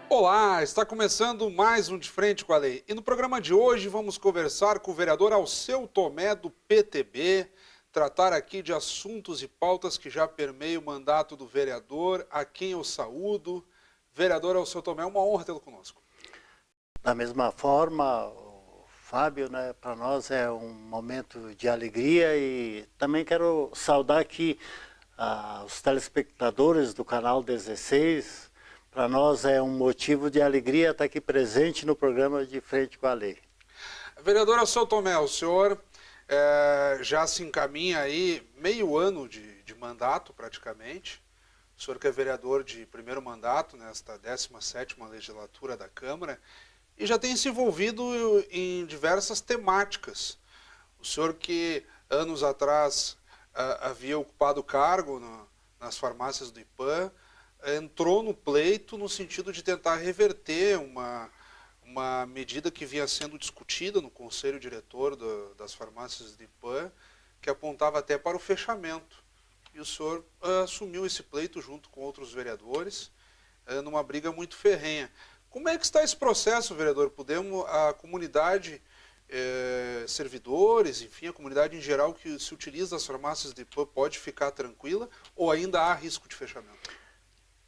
Olá, está começando mais um De Frente com a Lei. E no programa de hoje vamos conversar com o vereador Alceu Tomé do PTB, tratar aqui de assuntos e pautas que já permeiam o mandato do vereador, a quem eu saúdo. Vereador Alceu Tomé, é uma honra tê-lo conosco. Da mesma forma, Fábio, para nós é um momento de alegria e também quero saudar aqui os telespectadores do canal 16. Para nós é um motivo de alegria estar aqui presente no programa De Frente com a Lei. Vereador Alceu Tomé, o senhor já se encaminha aí meio ano de mandato praticamente. O senhor que é vereador de primeiro mandato nesta 17ª legislatura da Câmara e já tem se envolvido em diversas temáticas. O senhor que anos atrás havia ocupado o cargo nas farmácias do IPAM, entrou no pleito no sentido de tentar reverter uma medida que vinha sendo discutida no conselho diretor das farmácias do IPAM, que apontava até para o fechamento. E o senhor assumiu esse pleito junto com outros vereadores, numa briga muito ferrenha. Como é que está esse processo, vereador? A comunidade, servidores, enfim, a comunidade em geral que se utiliza das farmácias do IPAM pode ficar tranquila ou ainda há risco de fechamento?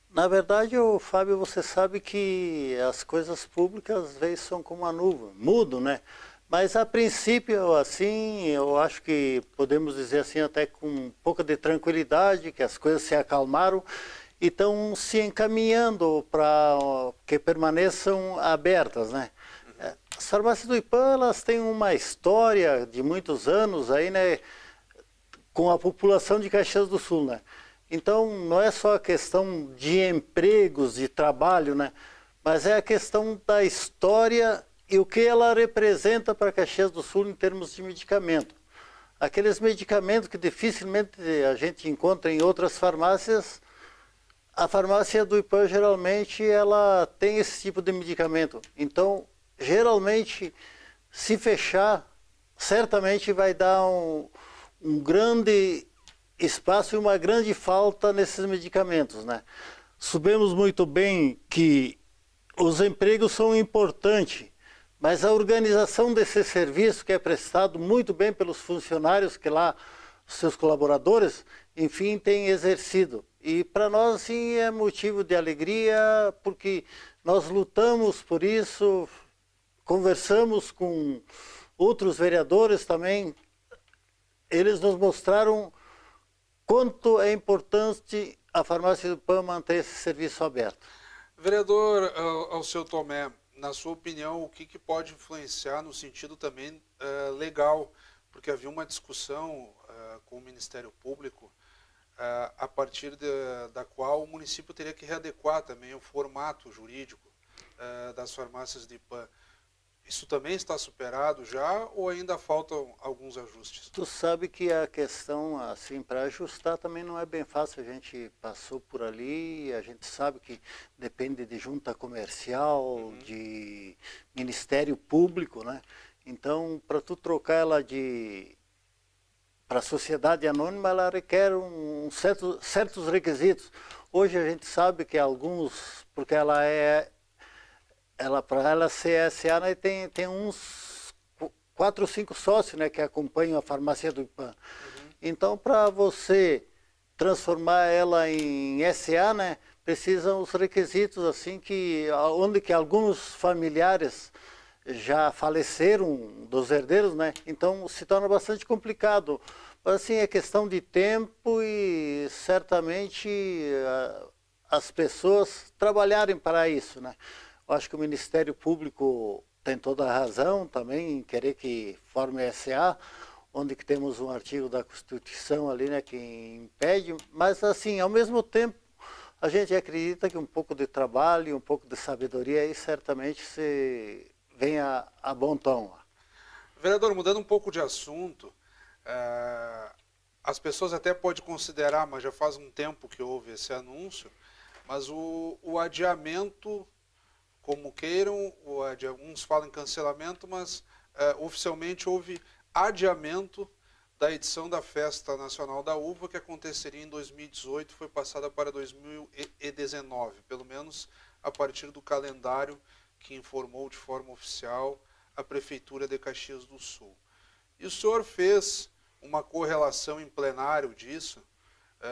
Na verdade, Fábio, você sabe que as coisas públicas às vezes são como a nuvem, mudam, né? Mas a princípio, assim, eu acho que podemos dizer assim até com um pouco de tranquilidade, que as coisas se acalmaram e estão se encaminhando para que permaneçam abertas, né? As farmácias do IPAM, elas têm uma história de muitos anos aí, né? Com a população de Caxias do Sul, né? Então, não é só a questão de empregos, de trabalho, né? Mas é a questão da história e o que ela representa para Caxias do Sul em termos de medicamento. Aqueles medicamentos que dificilmente a gente encontra em outras farmácias, a farmácia do IPAM geralmente ela tem esse tipo de medicamento. Então, geralmente, se fechar, certamente vai dar um grande espaço e uma grande falta nesses medicamentos, né? Sabemos muito bem que os empregos são importantes, mas a organização desse serviço que é prestado muito bem pelos funcionários que lá, seus colaboradores, enfim, têm exercido. E para nós, sim, é motivo de alegria, porque nós lutamos por isso, conversamos com outros vereadores também, eles nos mostraram quanto é importante a farmácia do IPAM manter esse serviço aberto. Vereador Alceu Tomé, na sua opinião, o que pode influenciar no sentido também legal? Porque havia uma discussão com o Ministério Público a partir da qual o município teria que readequar também o formato jurídico das farmácias do IPAM. Isso também está superado já ou ainda faltam alguns ajustes? Tu sabe que a questão, assim, para ajustar também não é bem fácil. A gente passou por ali, a gente sabe que depende de junta comercial, de Ministério Público, né? Então, para tu trocar ela para a sociedade anônima, ela requer certos requisitos. Hoje a gente sabe que alguns, porque para ela ser SA, né, tem uns 4 ou 5 sócios, né, que acompanham a farmácia do IPAM. Então, para você transformar ela em SA, né, precisam os requisitos, assim, onde que alguns familiares já faleceram dos herdeiros, né, então se torna bastante complicado. Mas, assim, é questão de tempo e certamente as pessoas trabalharem para isso, né. Eu acho que o Ministério Público tem toda a razão também em querer que forme SA, onde que temos um artigo da Constituição ali, né, que impede, mas assim, ao mesmo tempo, a gente acredita que um pouco de trabalho, um pouco de sabedoria aí certamente se venha a bom tom. Vereador, mudando um pouco de assunto, as pessoas até podem considerar, mas já faz um tempo que houve esse anúncio, mas o adiamento como queiram, alguns falam em cancelamento, mas oficialmente houve adiamento da edição da Festa Nacional da Uva, que aconteceria em 2018, foi passada para 2019, pelo menos a partir do calendário que informou de forma oficial a Prefeitura de Caxias do Sul. E o senhor fez uma correlação em plenário disso,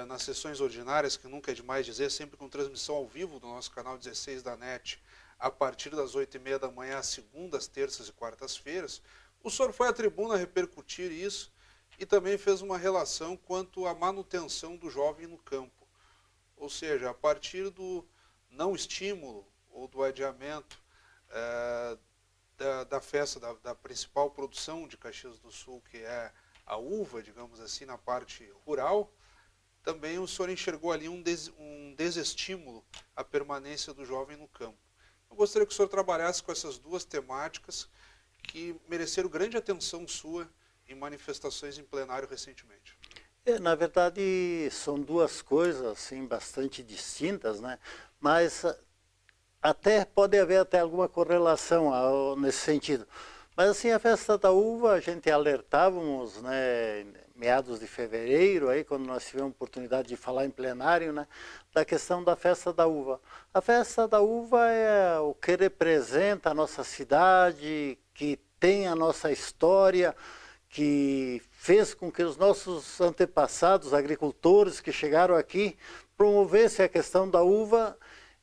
nas sessões ordinárias, que nunca é demais dizer, sempre com transmissão ao vivo do nosso canal 16 da NET, a partir das 8h30 da manhã, às segundas, terças e quartas-feiras. O senhor foi à tribuna repercutir isso e também fez uma relação quanto à manutenção do jovem no campo. Ou seja, a partir do não estímulo ou do adiamento da festa, da principal produção de Caxias do Sul, que é a uva, digamos assim, na parte rural, também o senhor enxergou ali um desestímulo à permanência do jovem no campo. Eu gostaria que o senhor trabalhasse com essas duas temáticas que mereceram grande atenção sua em manifestações em plenário recentemente. Na verdade, são duas coisas assim, bastante distintas, né? Mas até pode haver até alguma correlação nesse sentido. Mas assim, a festa da uva, a gente alertávamos, né, meados de fevereiro, aí, quando nós tivemos a oportunidade de falar em plenário, né, da questão da festa da uva. A festa da uva é o que representa a nossa cidade, que tem a nossa história, que fez com que os nossos antepassados, agricultores que chegaram aqui, promovessem a questão da uva.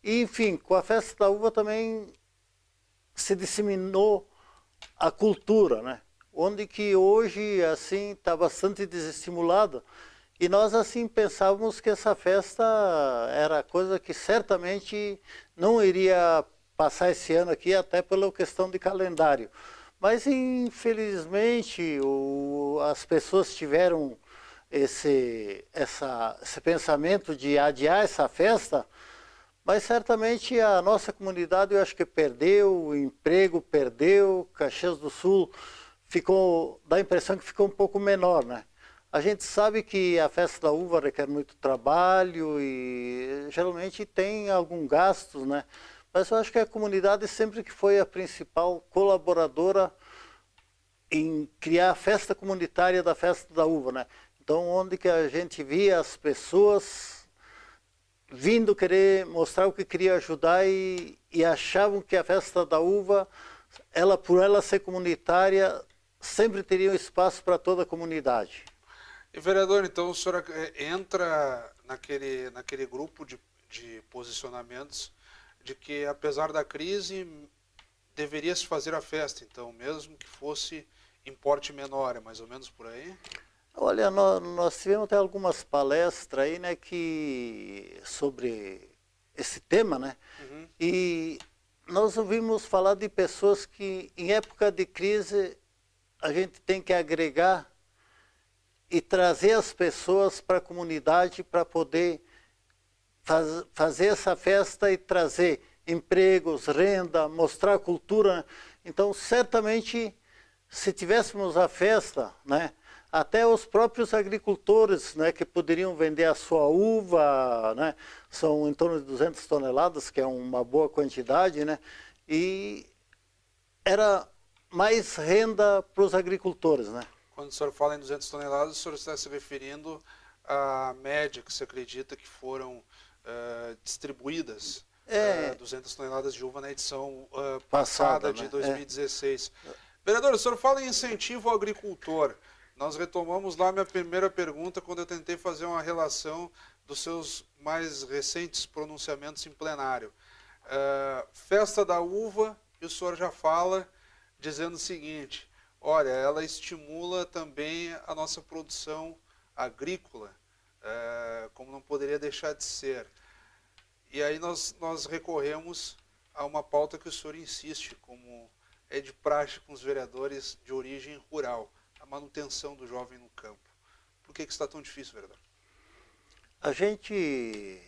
E, enfim, com a festa da uva também se disseminou a cultura, né? Onde que hoje, assim, está bastante desestimulado. E nós, assim, pensávamos que essa festa era coisa que certamente não iria passar esse ano aqui, até pela questão de calendário. Mas, infelizmente, as pessoas tiveram esse pensamento de adiar essa festa, mas certamente a nossa comunidade, eu acho que perdeu, o emprego perdeu, Caxias do Sul dá a impressão que ficou um pouco menor, né? A gente sabe que a festa da uva requer muito trabalho e geralmente tem algum gasto, né? Mas eu acho que a comunidade sempre que foi a principal colaboradora em criar a festa comunitária da festa da uva, né? Então, onde que a gente via as pessoas vindo querer mostrar o que queria ajudar e achavam que a festa da uva, por ela ser comunitária, sempre teria um espaço para toda a comunidade. E, vereador, então o senhor entra naquele grupo de posicionamentos de que, apesar da crise, deveria se fazer a festa, então, mesmo que fosse em porte menor, é mais ou menos por aí? Olha, nós tivemos até algumas palestras aí, né, sobre esse tema, né? Uhum. E nós ouvimos falar de pessoas que, em época de crise, a gente tem que agregar e trazer as pessoas para a comunidade para poder fazer essa festa e trazer empregos, renda, mostrar a cultura. Então, certamente, se tivéssemos a festa, né, até os próprios agricultores, né, que poderiam vender a sua uva, né, são em torno de 200 toneladas, que é uma boa quantidade, né, e era mais renda para os agricultores, né. Quando o senhor fala em 200 toneladas, o senhor está se referindo à média que se acredita que foram distribuídas 200 toneladas de uva na edição passada de 2016. Vereador, o senhor fala em incentivo ao agricultor. Nós retomamos lá minha primeira pergunta quando eu tentei fazer uma relação dos seus mais recentes pronunciamentos em plenário. Festa da uva, e o senhor já fala dizendo o seguinte: olha, ela estimula também a nossa produção agrícola, como não poderia deixar de ser. E aí nós recorremos a uma pauta que o senhor insiste, como é de praxe com os vereadores de origem rural, a manutenção do jovem no campo. Por que está tão difícil, vereador? A gente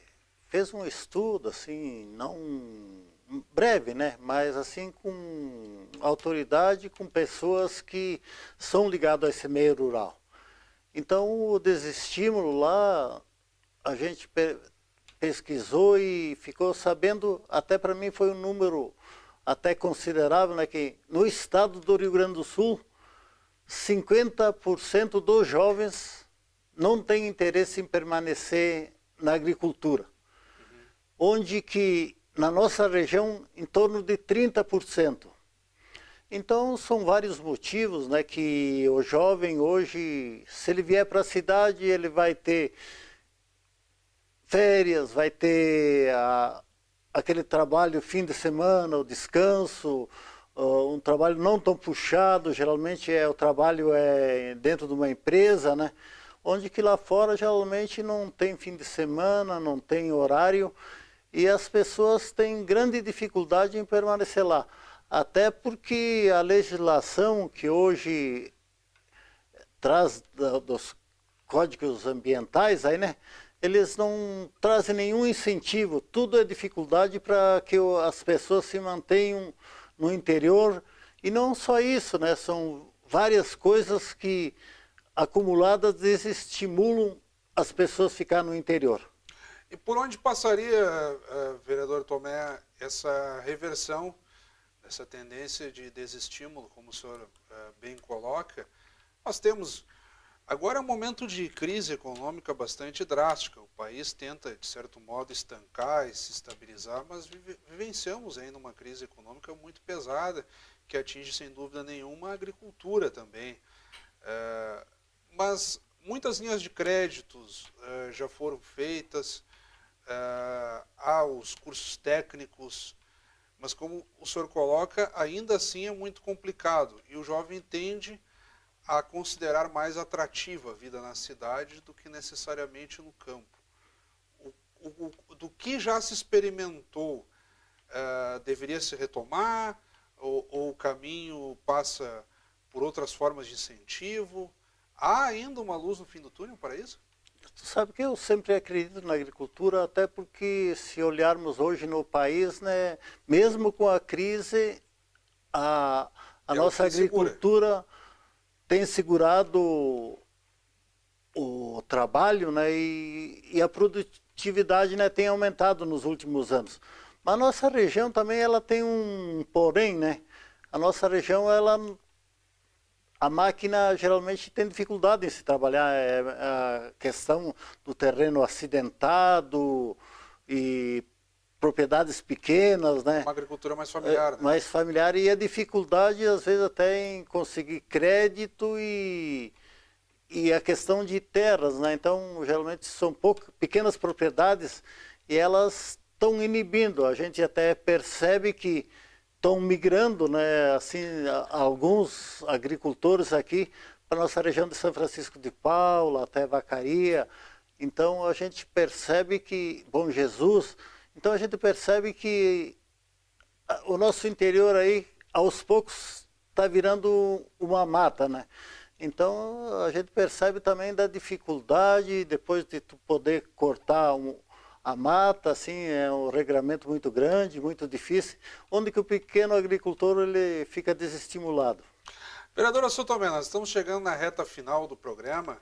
fez um estudo, assim, não breve, né? Mas assim com autoridade, com pessoas que são ligadas a esse meio rural. Então o desestímulo lá, a gente pesquisou e ficou sabendo, até para mim foi um número até considerável, né, que no estado do Rio Grande do Sul, 50% dos jovens não têm interesse em permanecer na agricultura. Onde que na nossa região em torno de 30%. Então são vários motivos, né, que o jovem hoje, se ele vier para a cidade, ele vai ter férias, vai ter aquele trabalho fim de semana, o descanso, um trabalho não tão puxado, geralmente o trabalho é dentro de uma empresa, né? Onde que lá fora geralmente não tem fim de semana, não tem horário, e as pessoas têm grande dificuldade em permanecer lá. Até porque a legislação que hoje traz dos códigos ambientais, aí, né? Eles não trazem nenhum incentivo, tudo é dificuldade para que as pessoas se mantenham no interior. E não só isso, né? São várias coisas que acumuladas desestimulam as pessoas a ficar no interior. E por onde passaria, vereador Tomé, essa reversão, essa tendência de desestímulo, como o senhor bem coloca? Nós temos... Agora é um momento de crise econômica bastante drástica. O país tenta, de certo modo, estancar e se estabilizar, mas vivenciamos ainda uma crise econômica muito pesada, que atinge, sem dúvida nenhuma, a agricultura também. Mas muitas linhas de créditos já foram feitas, há os cursos técnicos, mas como o senhor coloca, ainda assim é muito complicado. E o jovem tende a considerar mais atrativa a vida na cidade do que necessariamente no campo. Do que já se experimentou, deveria se retomar, ou o caminho passa por outras formas de incentivo? Há ainda uma luz no fim do túnel para isso? Tu sabe que eu sempre acredito na agricultura, até porque se olharmos hoje no país, né, mesmo com a crise, a nossa agricultura tem segurado o trabalho, né, e a produtividade, né, tem aumentado nos últimos anos. Mas a nossa região também ela tem um porém, né? A nossa região, a máquina geralmente tem dificuldade em se trabalhar, a questão do terreno acidentado e propriedades pequenas, né? Uma agricultura mais familiar, né? Mais familiar, e a dificuldade às vezes até em conseguir crédito e a questão de terras, né? Então geralmente são pequenas propriedades e elas estão inibindo. A gente até percebe que estão migrando, né? Assim, alguns agricultores aqui para a nossa região de São Francisco de Paula, até Vacaria. Então a gente percebe que, Bom Jesus, então a gente percebe que o nosso interior aí, aos poucos, está virando uma mata, né? Então a gente percebe também da dificuldade, depois de tu poder cortar a mata, assim, é um regramento muito grande, muito difícil, onde que o pequeno agricultor ele fica desestimulado. Vereadora Sotomé, nós estamos chegando na reta final do programa.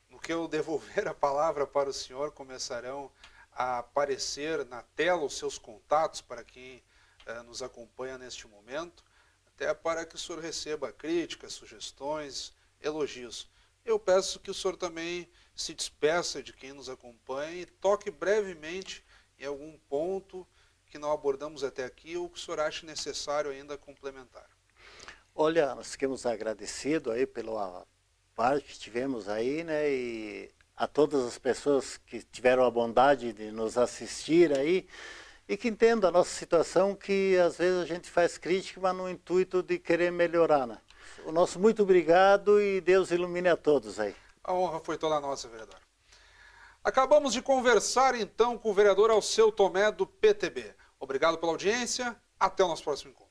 No que eu devolver a palavra para o senhor, começarão a aparecer na tela os seus contatos para quem nos acompanha neste momento, até para que o senhor receba críticas, sugestões, elogios. Eu peço que o senhor também se despeça de quem nos acompanha e toque brevemente em algum ponto que não abordamos até aqui ou que o senhor ache necessário ainda complementar. Olha, nós ficamos agradecidos aí pela parte que tivemos aí, né, e a todas as pessoas que tiveram a bondade de nos assistir aí e que entendam a nossa situação, que às vezes a gente faz crítica, mas no intuito de querer melhorar, né? O nosso muito obrigado e Deus ilumine a todos aí. A honra foi toda nossa, vereador. Acabamos de conversar então com o vereador Alceu Tomé do PTB. Obrigado pela audiência, até o nosso próximo encontro.